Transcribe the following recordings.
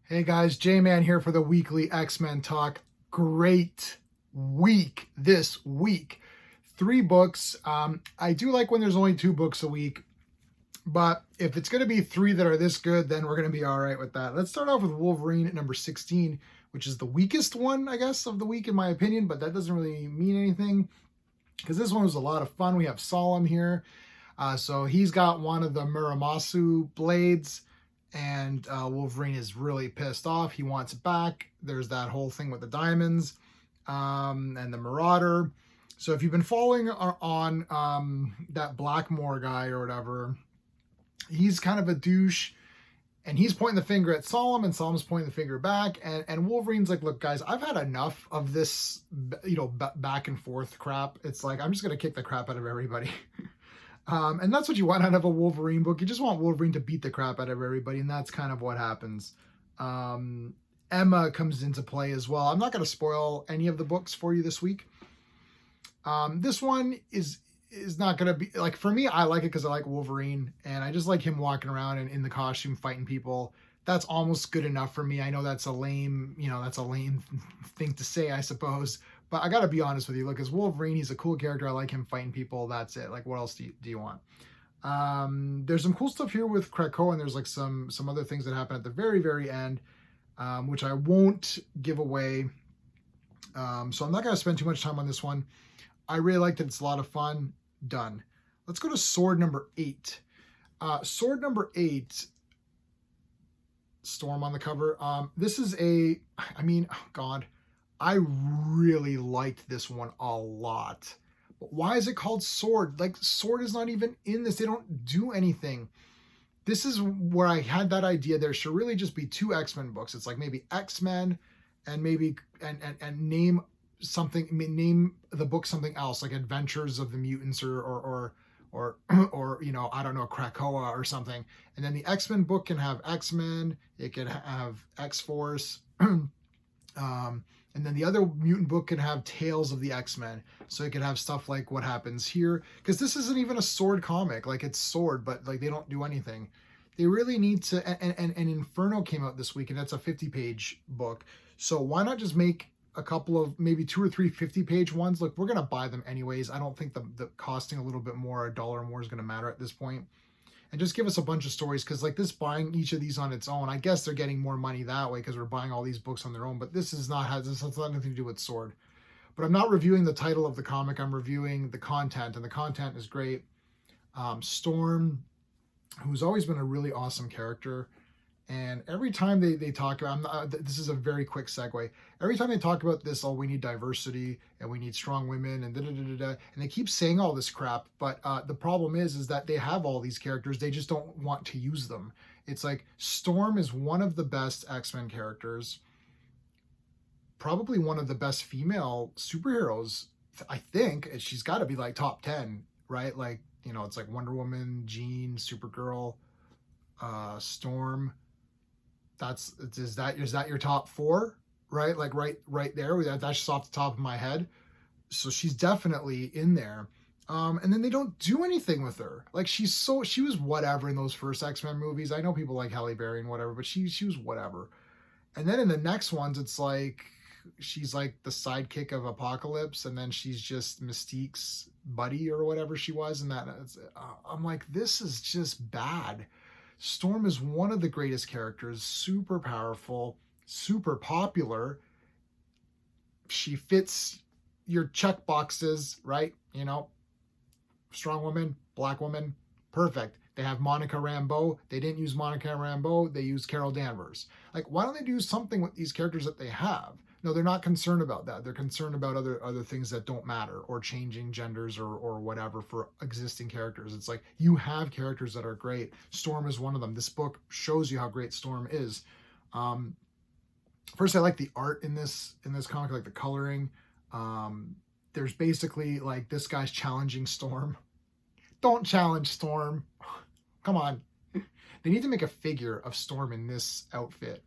Hey guys, J-Man here for the weekly X-Men talk. Great week this week. 3 books. I do like when there's only 2 books a week, but if it's going to be 3 that are this good, then we're going to be all right with that. Let's start off with Wolverine at number 16, which is the weakest one, I guess, of the week in my opinion, but that doesn't really mean anything because this one was a lot of fun. We have Solemn here. So he's got one of the Muramasu blades, and Wolverine is really pissed off. He wants it back. There's that whole thing with the diamonds and the Marauder. So if you've been following on that Blackmore guy or whatever, he's kind of a douche. And he's pointing the finger at Solemn, and Solemn's pointing the finger back. And Wolverine's like, look, guys, I've had enough of this, back and forth crap. It's like, I'm just going to kick the crap out of everybody. And that's what you want out of a Wolverine book. You just want Wolverine to beat the crap out of everybody, and that's kind of what happens. Emma comes into play as well. I'm not going to spoil any of the books for you this week. This one is not going to be, like, for me, I like it because I like Wolverine, and I just like him walking around and in the costume fighting people. That's almost good enough for me. I know that's a lame thing to say, I suppose. But I gotta be honest with you. Look, as Wolverine, he's a cool character. I like him fighting people. That's it. Like, what else do you want? There's some cool stuff here with Krakoa, and there's like some other things that happen at the very, very end, which I won't give away. So I'm not gonna spend too much time on this one. I really liked it. It's a lot of fun. Done. Let's go to Sword number 8. Sword number 8. Storm on the cover. This is oh God. I really liked this one a lot. But why is it called Sword? Like, Sword is not even in this. They don't do anything. This is where I had that idea. There should really just be 2 X-Men books. It's like maybe X-Men and maybe and name something, name the book something else, like Adventures of the Mutants or I don't know, Krakoa or something. And then the X-Men book can have X-Men, it could have X-Force, and then the other mutant book can have Tales of the X-Men. So it could have stuff like what happens here. Because this isn't even a Sword comic. Like, it's Sword, but like they don't do anything. They really need to... And Inferno came out this week, and that's a 50-page book. So why not just make a couple of maybe 2 or 3 50-page ones? Look, we're going to buy them anyways. I don't think the costing a little bit more, $1 more is going to matter at this point. And just give us a bunch of stories, because like this, buying each of these on its own, I guess they're getting more money that way because we're buying all these books on their own, but this has nothing to do with Sword. But I'm not reviewing the title of the comic, I'm reviewing the content, and the content is great. Storm, who's always been a really awesome character, and every time they talk about, this is a very quick segue. Every time they talk about this, oh, we need diversity and we need strong women and and they keep saying all this crap. But the problem is that they have all these characters. They just don't want to use them. It's like Storm is one of the best X-Men characters, probably one of the best female superheroes. I think she's got to be like top 10, right? Like, it's like Wonder Woman, Jean, Supergirl, Storm. Is that your top 4, right? Like right there. That's just off the top of my head. So she's definitely in there. And then they don't do anything with her. Like, she was whatever in those first X-Men movies. I know people like Halle Berry and whatever, but she was whatever. And then in the next ones, it's like she's like the sidekick of Apocalypse, and then she's just Mystique's buddy or whatever she was. And I'm like, this is just bad. Storm is one of the greatest characters, super powerful, super popular. She fits your check boxes, right? Strong woman, black woman, perfect. They have Monica Rambeau. They didn't use Monica Rambeau. They used Carol Danvers. Like, why don't they do something with these characters that they have? No, they're not concerned about that. They're concerned about other things that don't matter, or changing genders or whatever for existing characters. It's like, you have characters that are great. Storm is one of them. This book shows you how great Storm is. First, I like the art in this comic, like the coloring. There's basically like this guy's challenging Storm. Don't challenge Storm. Come on. They need to make a figure of Storm in this outfit.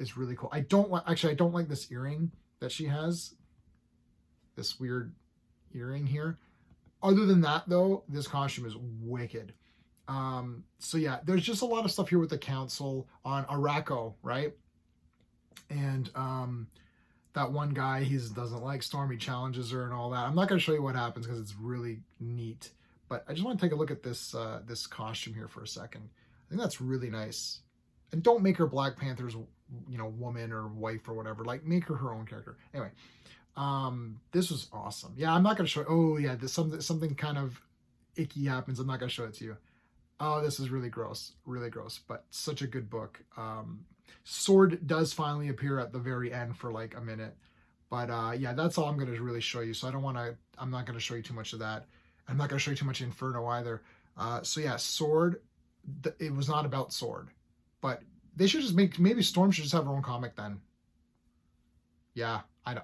It's really cool. I don't like this earring that she has. This weird earring here. Other than that, though, this costume is wicked. So yeah, there's just a lot of stuff here with the council on Araco, right? And that one guy, he doesn't like Storm, he challenges her and all that. I'm not going to show you what happens because it's really neat, but I just want to take a look at this this costume here for a second. I think that's really nice. And don't make her Black Panther's, you know, woman or wife or whatever. Like, make her own character. Anyway, this was awesome. Yeah, I'm not going to show. Oh yeah, this something kind of icky happens. I'm not going to show it to you. Oh, this is really gross, but such a good book. Sword does finally appear at the very end for like a minute, but yeah, that's all I'm going to really show you. So I'm not going to show you too much of that. I'm not going to show you too much Inferno either. So yeah, Sword, it was not about Sword, but they should just maybe Storm should just have her own comic then. Yeah, I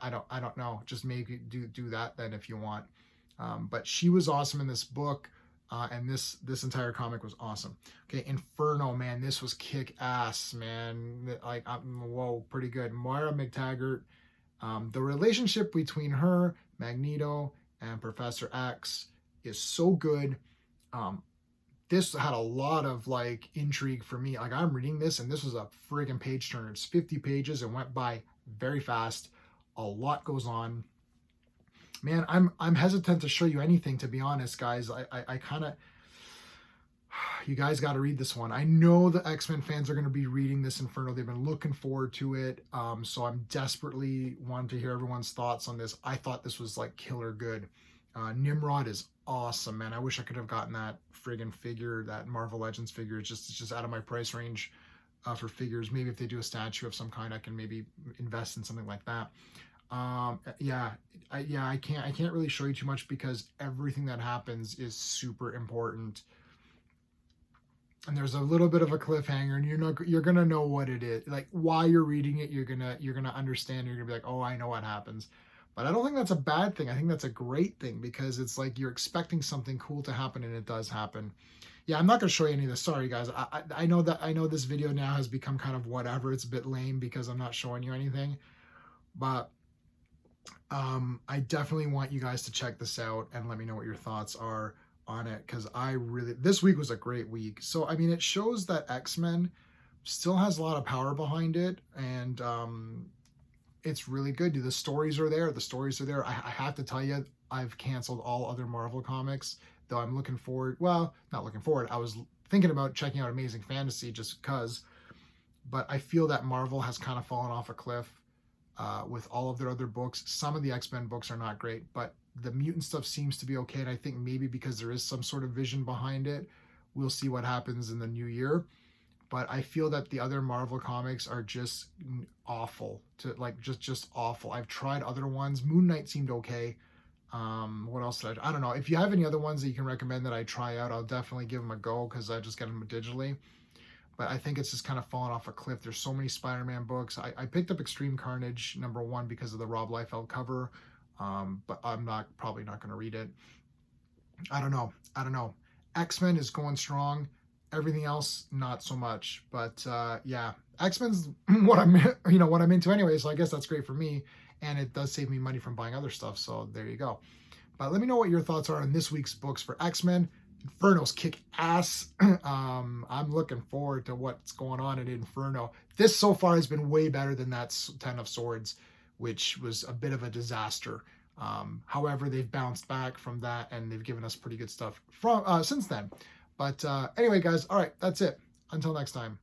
don't know. Just maybe do that then if you want. But she was awesome in this book. And this entire comic was awesome. Okay, Inferno, man, this was kick ass, man. Like, whoa, pretty good. Moira McTaggart, the relationship between her, Magneto, and Professor X is so good. This had a lot of like intrigue for me. Like, I'm reading this, and this was a friggin' page turner. It's 50 pages. It went by very fast. A lot goes on. Man, I'm hesitant to show you anything, to be honest, guys. I kind of, you guys got to read this one. I know the X-Men fans are going to be reading this Inferno. They've been looking forward to it. So I'm desperately wanting to hear everyone's thoughts on this. I thought this was like killer good. Nimrod is awesome, man. I wish I could have gotten that friggin' figure, that Marvel Legends figure. It's just out of my price range for figures. Maybe if they do a statue of some kind, I can maybe invest in something like that. Yeah, I can't really show you too much because everything that happens is super important. And there's a little bit of a cliffhanger, and you're gonna know what it is. Like, while you're reading it, you're gonna understand. You're gonna be like, oh, I know what happens. But I don't think that's a bad thing. I think that's a great thing because it's like you're expecting something cool to happen, and it does happen. Yeah, I'm not gonna show you any of this. Sorry, guys. I know this video now has become kind of whatever. It's a bit lame because I'm not showing you anything, but I definitely want you guys to check this out and let me know what your thoughts are on it, because this week was a great week. So I mean, it shows that X-Men still has a lot of power behind it, and it's really good. The stories are there. I have to tell you, I've canceled all other Marvel comics, though I'm looking forward. Well, not looking forward. I was thinking about checking out Amazing Fantasy just because, but I feel that Marvel has kind of fallen off a cliff. With all of their other books. Some of the X-Men books are not great, but the mutant stuff seems to be okay. And I think maybe because there is some sort of vision behind it, we'll see what happens in the new year. But I feel that the other Marvel comics are just awful, just awful. I've tried other ones. Moon Knight seemed okay. What else did I don't know. If you have any other ones that you can recommend that I try out, I'll definitely give them a go because I just get them digitally. But I think it's just kind of fallen off a cliff. There's so many Spider-Man books. I picked up Extreme Carnage #1 because of the Rob Liefeld cover, but I'm probably not going to read it. I don't know. X-Men is going strong. Everything else, not so much. But yeah, X-Men's what I'm into anyway. So I guess that's great for me, and it does save me money from buying other stuff. So there you go. But let me know what your thoughts are on this week's books for X-Men. Inferno's kick ass. I'm looking forward to what's going on in Inferno. This so far has been way better than that Ten of Swords, which was a bit of a disaster. However, they've bounced back from that, and they've given us pretty good stuff from since then. But anyway, guys, all right, that's it. Until next time.